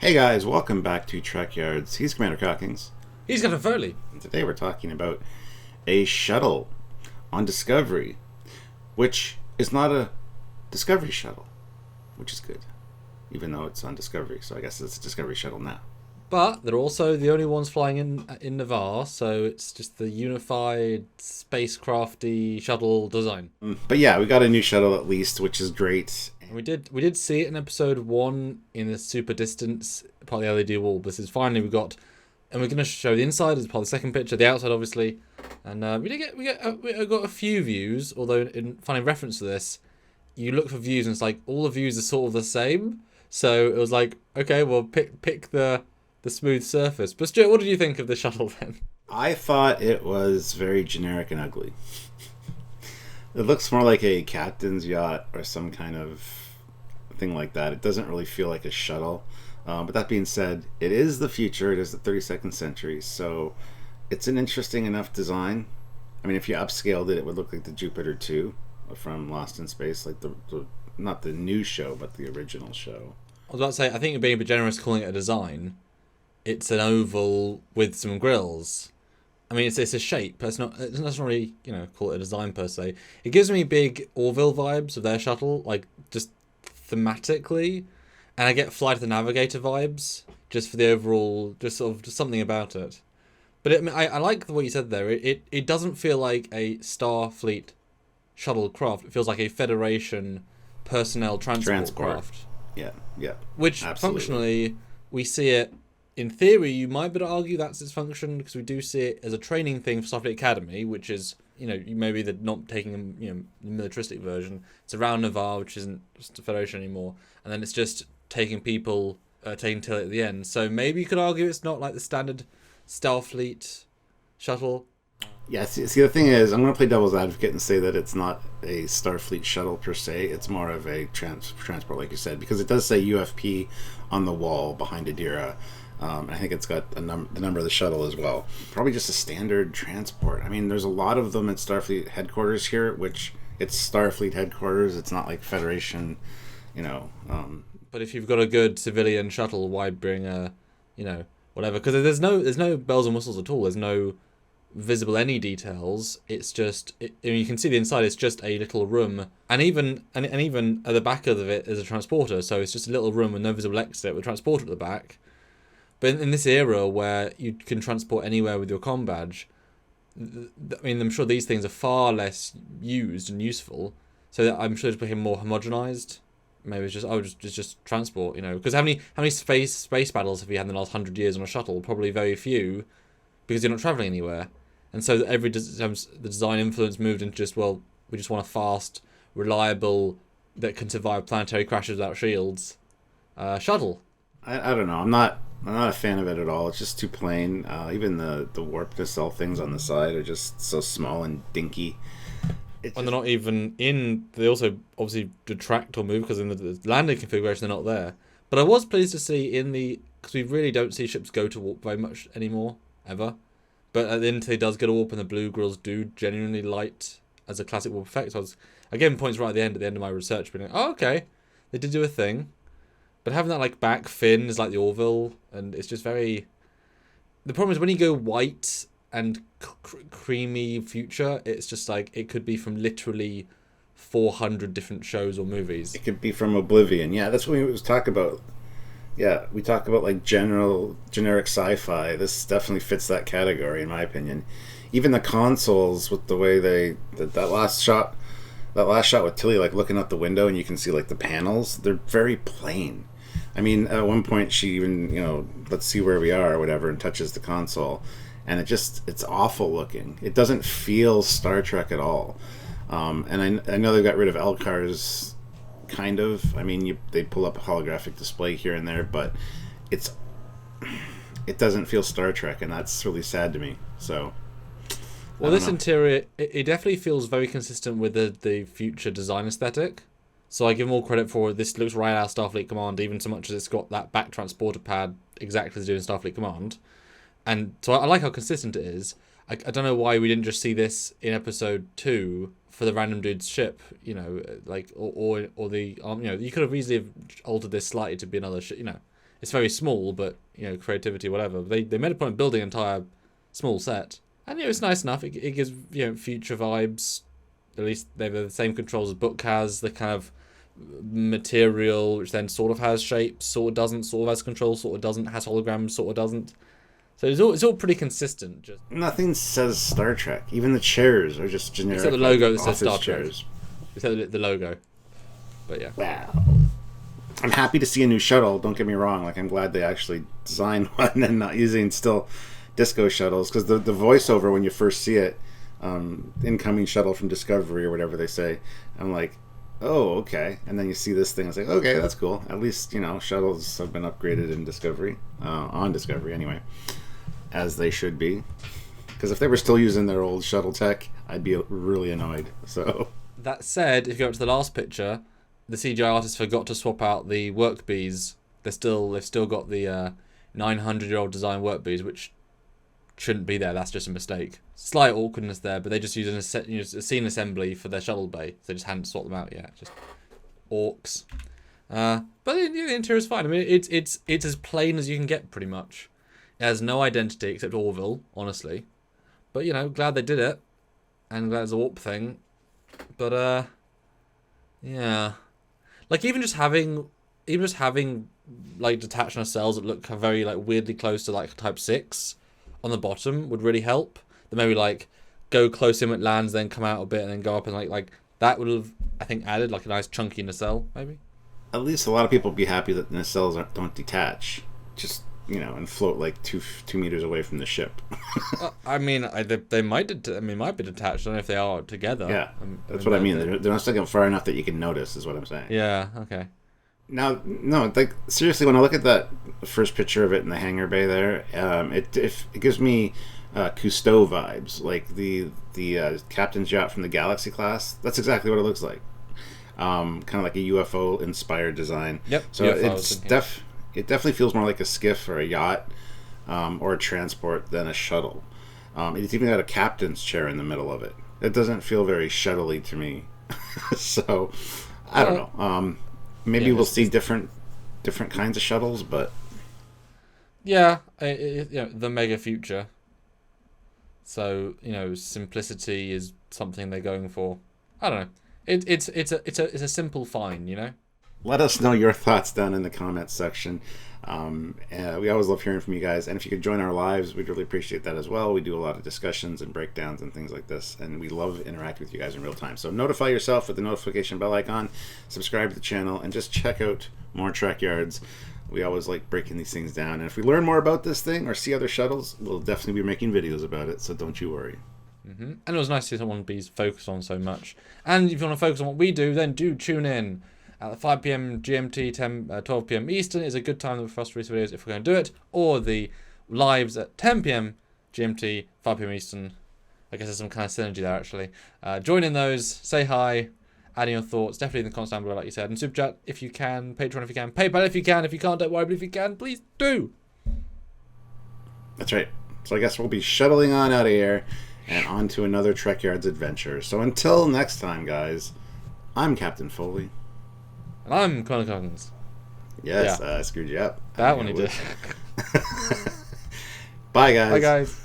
Hey guys, welcome back to Trekyards. He's Commander Cockings. He's got a Foley. And today we're talking about a shuttle on Discovery, which is not a Discovery shuttle, which is good, even though it's on Discovery. So I guess it's a Discovery shuttle now. But they're also the only ones flying in Navarre, so it's just the unified spacecrafty shuttle design. But yeah, we got a new shuttle at least, which is great. We did see it in episode 1 in the super distance part of the LED wall. This is finally we got, and we're going to show the inside as part of the second picture, the outside obviously, and we got a few views. Although in finding reference to this, you look for views and it's like all the views are sort of the same. So it was like, okay, well pick the smooth surface. But Stuart, what did you think of the shuttle then? I thought it was very generic and ugly. It looks more like a captain's yacht or some kind of thing like that. It doesn't really feel like a shuttle. But that being said, it is the future. It is the 32nd century. So it's an interesting enough design. I mean, if you upscaled it, it would look like the Jupiter 2 from Lost in Space. Like the not the new show, but the original show. I was about to say, I think you're being a bit generous calling it a design. It's an oval with some grills. I mean, it's a shape. It's not really, call it a design per se. It gives me big Orville vibes of their shuttle, like just thematically, and I get Flight of the Navigator vibes just for the overall, just something about it. But I like what you said there. It doesn't feel like a Starfleet shuttle craft. It feels like a Federation personnel transport craft. Yeah. Which absolutely. Functionally, we see it. In theory, you might be able to argue that's its function because we do see it as a training thing for Starfleet Academy, which is, maybe they're not taking the militaristic version. It's around Navarre, which isn't just a Federation anymore, and then it's just taking people, taking till at the end. So maybe you could argue it's not like the standard Starfleet shuttle. Yeah, see the thing is, I'm going to play devil's advocate and say that it's not a Starfleet shuttle per se. It's more of a transport, like you said, because it does say UFP on the wall behind Adira. I think it's got the number of the shuttle as well. Probably just a standard transport. I mean, there's a lot of them at Starfleet headquarters here, which it's Starfleet headquarters. It's not like Federation, But if you've got a good civilian shuttle, why bring a, whatever? Because there's no bells and whistles at all. There's no visible any details. It's just, you can see the inside. It's just a little room, and even at the back of it is a transporter. So it's just a little room with no visible exit with a transporter at the back. But in this era where you can transport anywhere with your comm badge, I mean, I'm sure these things are far less used and useful. So I'm sure it's become more homogenized. Maybe it's just transport, Because how many space battles have you had in the last 100 years on a shuttle? Probably very few, because you're not traveling anywhere. And so the design influence moved into we just want a fast, reliable, that can survive planetary crashes without shields shuttle. I don't know. I'm not a fan of it at all. It's just too plain. Even the warp nacelle things on the side are just so small and dinky. And they're not even in. They also obviously detract or move because in the landing configuration they're not there. But I was pleased to see because we really don't see ships go to warp very much anymore, ever. But at the end they does go to warp, and the blue grills do genuinely light as a classic warp effect. I was again points right at the end of my research, being like, oh, okay, they did do a thing. But having that back fin is like the Orville, and it's just very. The problem is when you go white and creamy future, it's just it could be from literally 400 different shows or movies. It could be from Oblivion. Yeah, that's what we was talk about. Yeah, we talk about generic sci-fi. This definitely fits that category in my opinion. Even the consoles with the way that last shot with Tilly looking out the window and you can see the panels, they're very plain. I mean, at one point she even, let's see where we are or whatever, and touches the console, and it's awful looking. It doesn't feel Star Trek at all. And I know they got rid of LCARS, kind of. I mean, they pull up a holographic display here and there, but it doesn't feel Star Trek, and that's really sad to me. So. Well, this interior, it definitely feels very consistent with the future design aesthetic. So I give them all credit for it. This looks right out of Starfleet Command, even so much as it's got that back transporter pad exactly as doing Starfleet Command. And so I like how consistent it is. I don't know why we didn't just see this in episode 2 for the random dude's ship, or the you could have easily altered this slightly to be another ship, it's very small, but creativity, whatever. They made a point of building an entire small set, and it's nice enough. It gives future vibes. At least they have the same controls as Book has. The kind of material, which then sort of has shapes, sort of doesn't, sort of has control, sort of doesn't, has holograms, sort of doesn't. So it's all pretty consistent. Just nothing says Star Trek. Even the chairs are just generic. Except the logo that says Star Trek. Chairs. Except the logo. But yeah. Wow. I'm happy to see a new shuttle. Don't get me wrong. Like, I'm glad they actually designed one and not using still disco shuttles, because the voiceover when you first see it, incoming shuttle from Discovery or whatever they say, I'm like, oh, okay. And then you see this thing, it's like, okay, that's cool. At least shuttles have been upgraded in Discovery, on Discovery anyway, as they should be. Because if they were still using their old shuttle tech, I'd be really annoyed. So that said, if you go up to the last picture, the CGI artists forgot to swap out the work bees. They've still got the 900-year-old design work bees, which shouldn't be there. That's just a mistake. Slight awkwardness there, but they just use a scene assembly for their shuttle bay. So they just hadn't swapped them out yet. Just orcs. But the interior is fine. I mean, it's as plain as you can get, pretty much. It has no identity except Orville, honestly. But glad they did it, and glad it's a warp thing. But yeah, like even just having like detached nacelles that look very like weirdly close to like Type 6 on the bottom would really help. Then maybe like go close in when it lands, then come out a bit, and then go up, and like that would have, I think, added like a nice chunky nacelle maybe. At least a lot of people would be happy that the nacelles don't detach, just and float like two meters away from the ship. I mean, they might might be detached. I don't know if they are together. Yeah, that's what I mean. They're not sticking far enough that you can notice, is what I'm saying. Yeah. Okay. Now, no, like seriously, when I look at that first picture of it in the hangar bay there, it gives me Cousteau vibes, like the captain's yacht from the Galaxy class. That's exactly what it looks like. Kind of like a UFO inspired design. Yep. So it definitely feels more like a skiff or a yacht, or a transport than a shuttle. It's even got a captain's chair in the middle of it. It doesn't feel very shuttle-y to me. So I don't know. Maybe we'll see different kinds of shuttles, but yeah, the mega future. So simplicity is something they're going for. I don't know. It's a simple fine. Let us know your thoughts down in the comments section. We always love hearing from you guys, and if you could join our lives, we'd really appreciate that as well. We do a lot of discussions and breakdowns and things like this, and we love interacting with you guys in real time. So notify yourself with the notification bell icon, subscribe to the channel, and just check out more Trekyards. We always like breaking these things down, and if we learn more about this thing or see other shuttles, we'll definitely be making videos about it, so don't you worry. And it was nice to see someone be focused on so much. And if you want to focus on what we do, then do tune in. At 5 p.m. GMT, 12 p.m. Eastern is a good time for us to release videos if we're going to do it. Or the lives at 10 p.m. GMT, 5 p.m. Eastern. I guess there's some kind of synergy there, actually. Join in those, say hi, add in your thoughts. Definitely in the comments down below, like you said. And Super Chat if you can, Patreon if you can, PayPal if you can. If you can't, don't worry, but if you can, please do. That's right. So I guess we'll be shuttling on out of here and on to another Trekyards adventure. So until next time, guys, I'm Captain Foley. And I'm Connor Coggins. Yes, I screwed you up. That one you did. Bye, guys. Bye, guys.